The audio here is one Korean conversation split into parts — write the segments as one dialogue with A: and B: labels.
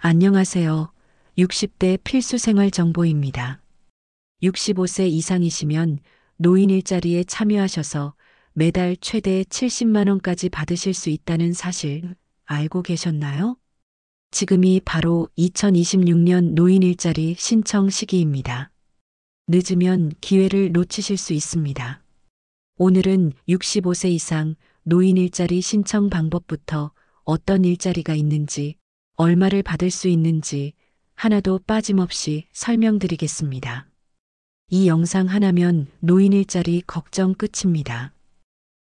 A: 안녕하세요. 60대 필수 생활 정보입니다. 65세 이상이시면 노인 일자리에 참여하셔서 매달 최대 70만 원까지 받으실 수 있다는 사실 알고 계셨나요? 지금이 바로 2026년 노인 일자리 신청 시기입니다. 늦으면 기회를 놓치실 수 있습니다. 오늘은 65세 이상 노인 일자리 신청 방법부터 어떤 일자리가 있는지, 얼마를 받을 수 있는지 하나도 빠짐없이 설명드리겠습니다. 이 영상 하나면 노인 일자리 걱정 끝입니다.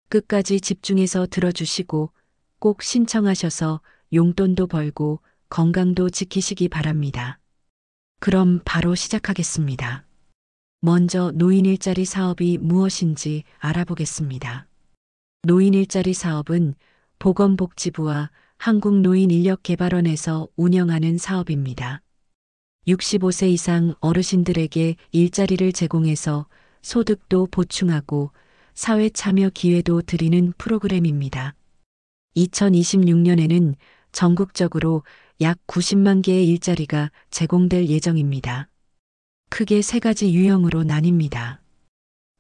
A: 끝까지 집중해서 들어주시고 꼭 신청하셔서 용돈도 벌고 건강도 지키시기 바랍니다. 그럼 바로 시작하겠습니다. 먼저 노인 일자리 사업이 무엇인지 알아보겠습니다. 노인 일자리 사업은 보건복지부와 한국노인인력개발원에서 운영하는 사업입니다. 65세 이상 어르신들에게 일자리를 제공해서 소득도 보충하고 사회 참여 기회도 드리는 프로그램입니다. 2026년에는 전국적으로 약 90만 개의 일자리가 제공될 예정입니다. 크게 세 가지 유형으로 나뉩니다.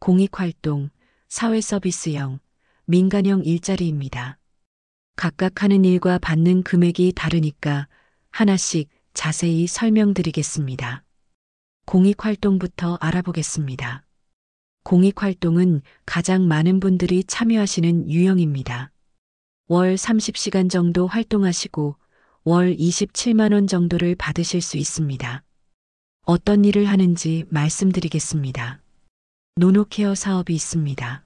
A: 공익활동, 사회서비스형, 민간형 일자리입니다. 각각 하는 일과 받는 금액이 다르니까 하나씩 자세히 설명드리겠습니다. 공익활동부터 알아보겠습니다. 공익활동은 가장 많은 분들이 참여하시는 유형입니다. 월 30시간 정도 활동하시고 월 27만 원 정도를 받으실 수 있습니다. 어떤 일을 하는지 말씀드리겠습니다. 노노케어 사업이 있습니다.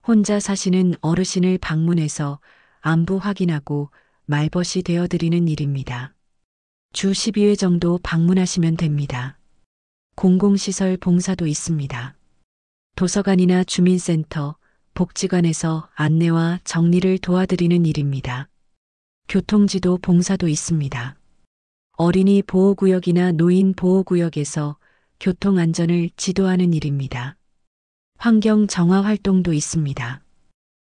A: 혼자 사시는 어르신을 방문해서 안부 확인하고 말벗이 되어드리는 일입니다. 주 12회 정도 방문하시면 됩니다. 공공시설 봉사도 있습니다. 도서관이나 주민센터, 복지관에서 안내와 정리를 도와드리는 일입니다. 교통지도 봉사도 있습니다. 어린이 보호구역이나 노인 보호구역에서 교통안전을 지도하는 일입니다. 환경 정화 활동도 있습니다.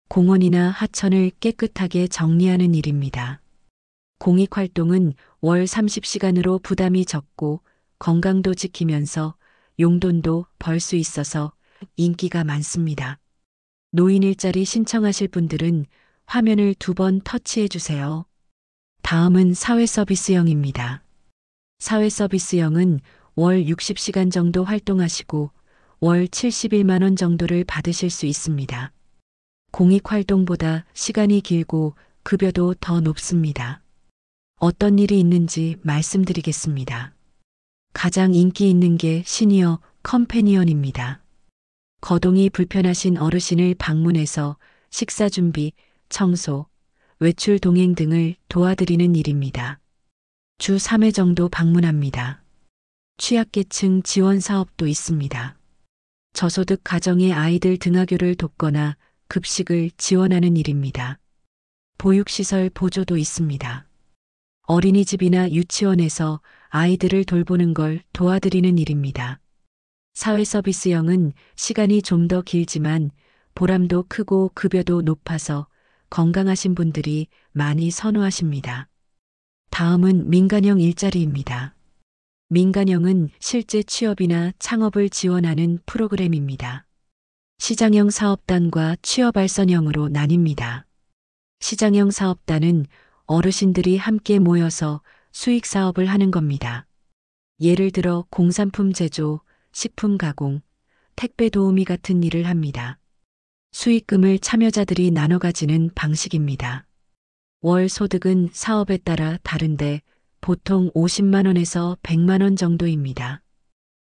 A: 공원이나 하천을 깨끗하게 정리하는 일입니다. 공익활동은 월 30시간으로 부담이 적고 건강도 지키면서 용돈도 벌 수 있어서 인기가 많습니다. 노인 일자리 신청하실 분들은 화면을 2번 터치해 주세요. 다음은 사회서비스형입니다. 사회서비스형은 월 60시간 정도 활동하시고 월 71만 원 정도를 받으실 수 있습니다. 공익활동보다 시간이 길고 급여도 더 높습니다. 어떤 일이 있는지 말씀드리겠습니다. 가장 인기 있는 게 시니어 컴패니언입니다. 거동이 불편하신 어르신을 방문해서 식사 준비, 청소, 외출 동행 등을 도와드리는 일입니다. 주 3회 정도 방문합니다. 취약계층 지원 사업도 있습니다. 저소득 가정의 아이들 등하교를 돕거나 급식을 지원하는 일입니다. 보육시설 보조도 있습니다. 어린이집이나 유치원에서 아이들을 돌보는 걸 도와드리는 일입니다. 사회서비스형은 시간이 좀 더 길지만 보람도 크고 급여도 높아서 건강하신 분들이 많이 선호하십니다. 다음은 민간형 일자리입니다. 민간형은 실제 취업이나 창업을 지원하는 프로그램입니다. 시장형 사업단과 취업알선형으로 나뉩니다. 시장형 사업단은 어르신들이 함께 모여서 수익 사업을 하는 겁니다. 예를 들어 공산품 제조, 식품 가공, 택배 도우미 같은 일을 합니다. 수익금을 참여자들이 나눠 가지는 방식입니다. 월 소득은 사업에 따라 다른데 보통 50만 원에서 100만 원 정도입니다.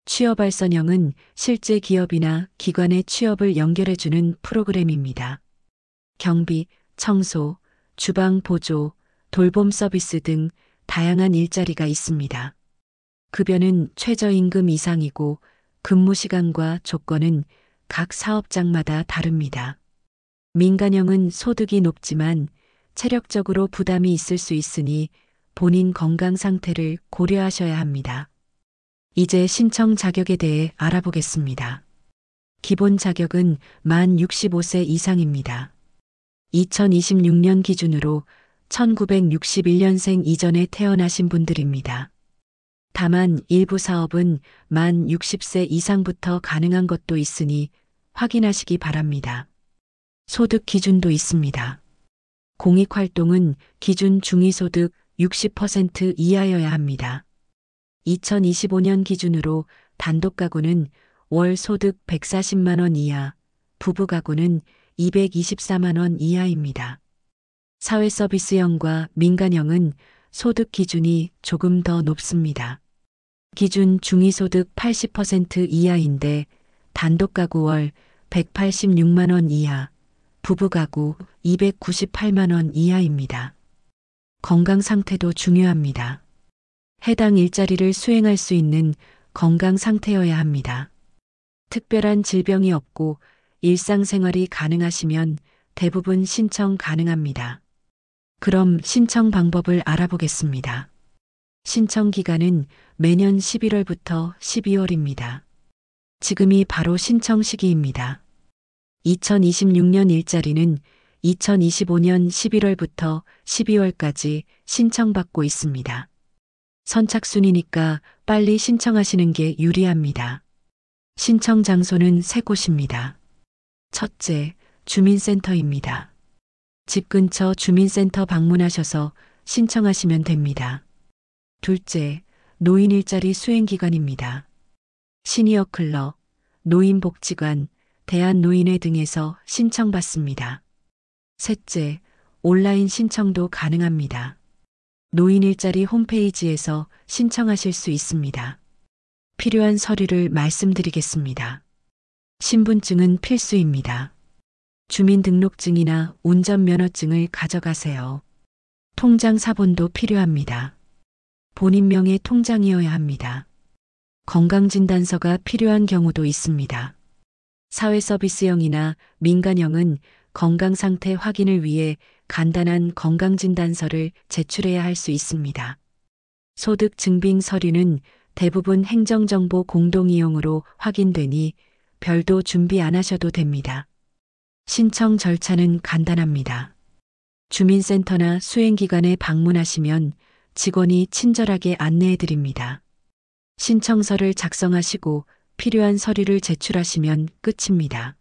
A: 취업알선형은 실제 기업이나 기관의 취업을 연결해주는 프로그램입니다. 경비, 청소, 주방 보조, 돌봄 서비스 등 다양한 일자리가 있습니다. 급여는 최저임금 이상이고 근무 시간과 조건은 각 사업장마다 다릅니다. 민간형은 소득이 높지만 체력적으로 부담이 있을 수 있으니 본인 건강 상태를 고려하셔야 합니다. 이제 신청 자격에 대해 알아보겠습니다. 기본 자격은 만 65세 이상입니다. 2026년 기준으로 1961년생 이전에 태어나신 분들입니다. 다만 일부 사업은 만 60세 이상부터 가능한 것도 있으니 확인하시기 바랍니다. 소득 기준도 있습니다. 공익활동은 기준 중위소득 60% 이하여야 합니다. 2025년 기준으로 단독가구는 월 소득 140만 원 이하, 부부가구는 224만 원 이하입니다. 사회서비스형과 민간형은 소득 기준이 조금 더 높습니다. 기준 중위소득 80% 이하인데 단독가구 월 186만 원 이하, 부부가구 298만 원 이하입니다. 건강 상태도 중요합니다. 해당 일자리를 수행할 수 있는 건강 상태여야 합니다. 특별한 질병이 없고 일상생활이 가능하시면 대부분 신청 가능합니다. 그럼 신청 방법을 알아보겠습니다. 신청 기간은 매년 11월부터 12월입니다. 지금이 바로 신청 시기입니다. 2026년 일자리는 2025년 11월부터 12월까지 신청받고 있습니다. 선착순이니까 빨리 신청하시는 게 유리합니다. 신청 장소는 세 곳입니다. 첫째, 주민센터입니다. 집 근처 주민센터 방문하셔서 신청하시면 됩니다. 둘째, 노인 일자리 수행 기관입니다. 시니어 클럽, 노인복지관, 대한노인회 등에서 신청받습니다. 셋째, 온라인 신청도 가능합니다. 노인 일자리 홈페이지에서 신청하실 수 있습니다. 필요한 서류를 말씀드리겠습니다. 신분증은 필수입니다. 주민등록증이나 운전면허증을 가져가세요. 통장 사본도 필요합니다. 본인 명의 통장이어야 합니다. 건강진단서가 필요한 경우도 있습니다. 사회서비스형이나 민간형은 건강상태 확인을 위해 간단한 건강진단서를 제출해야 할 수 있습니다. 소득증빙 서류는 대부분 행정정보 공동이용으로 확인되니 별도 준비 안 하셔도 됩니다. 신청 절차는 간단합니다. 주민센터나 수행기관에 방문하시면 직원이 친절하게 안내해 드립니다. 신청서를 작성하시고 필요한 서류를 제출하시면 끝입니다.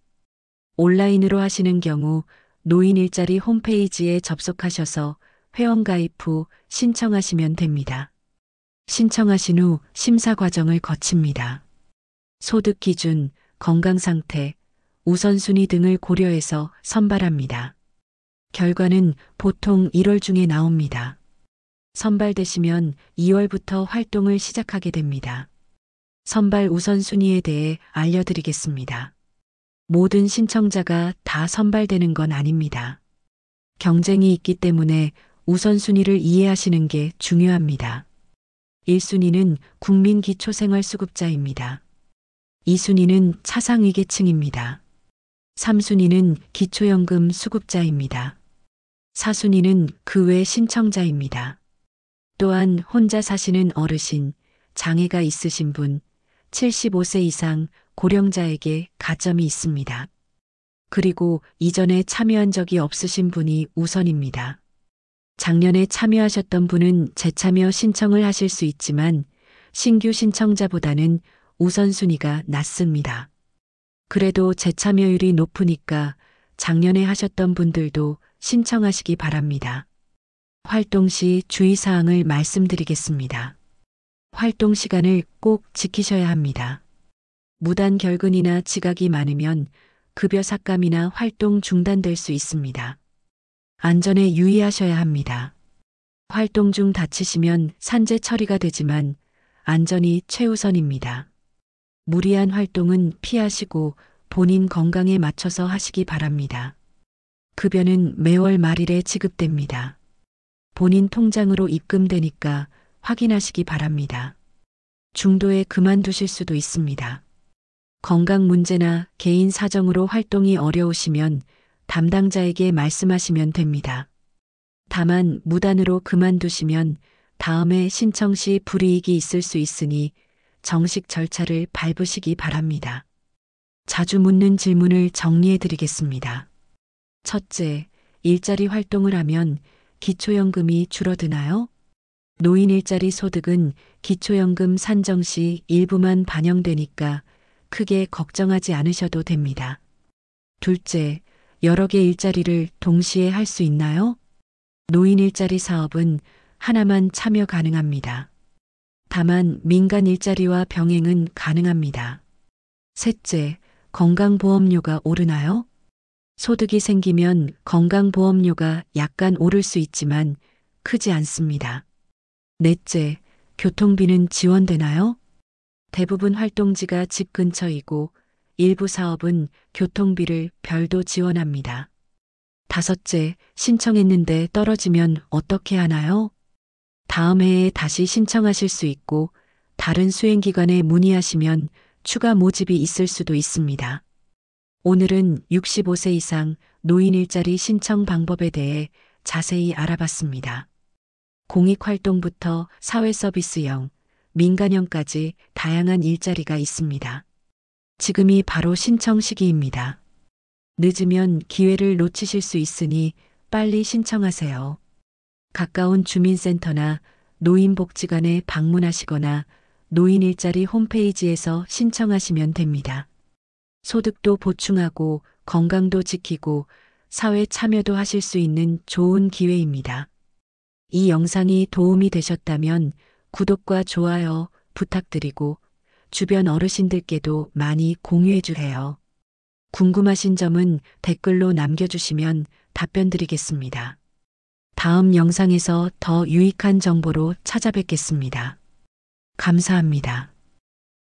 A: 온라인으로 하시는 경우 노인 일자리 홈페이지에 접속하셔서 회원가입 후 신청하시면 됩니다. 신청하신 후 심사 과정을 거칩니다. 소득 기준, 건강 상태, 우선순위 등을 고려해서 선발합니다. 결과는 보통 1월 중에 나옵니다. 선발되시면 2월부터 활동을 시작하게 됩니다. 선발 우선순위에 대해 알려드리겠습니다. 모든 신청자가 다 선발되는 건 아닙니다. 경쟁이 있기 때문에 우선순위를 이해하시는 게 중요합니다. 1순위는 국민기초생활수급자입니다. 2순위는 차상위계층입니다. 3순위는 기초연금 수급자입니다. 4순위는 그 외 신청자입니다. 또한 혼자 사시는 어르신, 장애가 있으신 분, 75세 이상 고령자에게 가점이 있습니다. 그리고 이전에 참여한 적이 없으신 분이 우선입니다. 작년에 참여하셨던 분은 재참여 신청을 하실 수 있지만 신규 신청자보다는 우선순위가 낮습니다. 그래도 재참여율이 높으니까 작년에 하셨던 분들도 신청하시기 바랍니다. 활동 시 주의사항을 말씀드리겠습니다. 활동 시간을 꼭 지키셔야 합니다. 무단 결근이나 지각이 많으면 급여 삭감이나 활동 중단될 수 있습니다. 안전에 유의하셔야 합니다. 활동 중 다치시면 산재 처리가 되지만 안전이 최우선입니다. 무리한 활동은 피하시고 본인 건강에 맞춰서 하시기 바랍니다. 급여는 매월 말일에 지급됩니다. 본인 통장으로 입금되니까 확인하시기 바랍니다. 중도에 그만두실 수도 있습니다. 건강 문제나 개인 사정으로 활동이 어려우시면 담당자에게 말씀하시면 됩니다. 다만 무단으로 그만두시면 다음에 신청 시 불이익이 있을 수 있으니 정식 절차를 밟으시기 바랍니다. 자주 묻는 질문을 정리해 드리겠습니다. 첫째, 일자리 활동을 하면 기초연금이 줄어드나요? 노인 일자리 소득은 기초연금 산정 시 일부만 반영되니까 크게 걱정하지 않으셔도 됩니다. 둘째, 여러 개 일자리를 동시에 할 수 있나요? 노인 일자리 사업은 하나만 참여 가능합니다. 다만 민간 일자리와 병행은 가능합니다. 셋째, 건강보험료가 오르나요? 소득이 생기면 건강보험료가 약간 오를 수 있지만 크지 않습니다. 넷째, 교통비는 지원되나요? 대부분 활동지가 집 근처이고 일부 사업은 교통비를 별도 지원합니다. 다섯째, 신청했는데 떨어지면 어떻게 하나요? 다음 해에 다시 신청하실 수 있고 다른 수행기관에 문의하시면 추가 모집이 있을 수도 있습니다. 오늘은 65세 이상 노인 일자리 신청 방법에 대해 자세히 알아봤습니다. 공익활동부터 사회서비스형, 민간형까지 다양한 일자리가 있습니다. 지금이 바로 신청 시기입니다. 늦으면 기회를 놓치실 수 있으니 빨리 신청하세요. 가까운 주민센터나 노인복지관에 방문하시거나 노인 일자리 홈페이지에서 신청하시면 됩니다. 소득도 보충하고 건강도 지키고 사회 참여도 하실 수 있는 좋은 기회입니다. 이 영상이 도움이 되셨다면 구독과 좋아요 부탁드리고 주변 어르신들께도 많이 공유해 주세요. 궁금하신 점은 댓글로 남겨주시면 답변 드리겠습니다. 다음 영상에서 더 유익한 정보로 찾아뵙겠습니다. 감사합니다.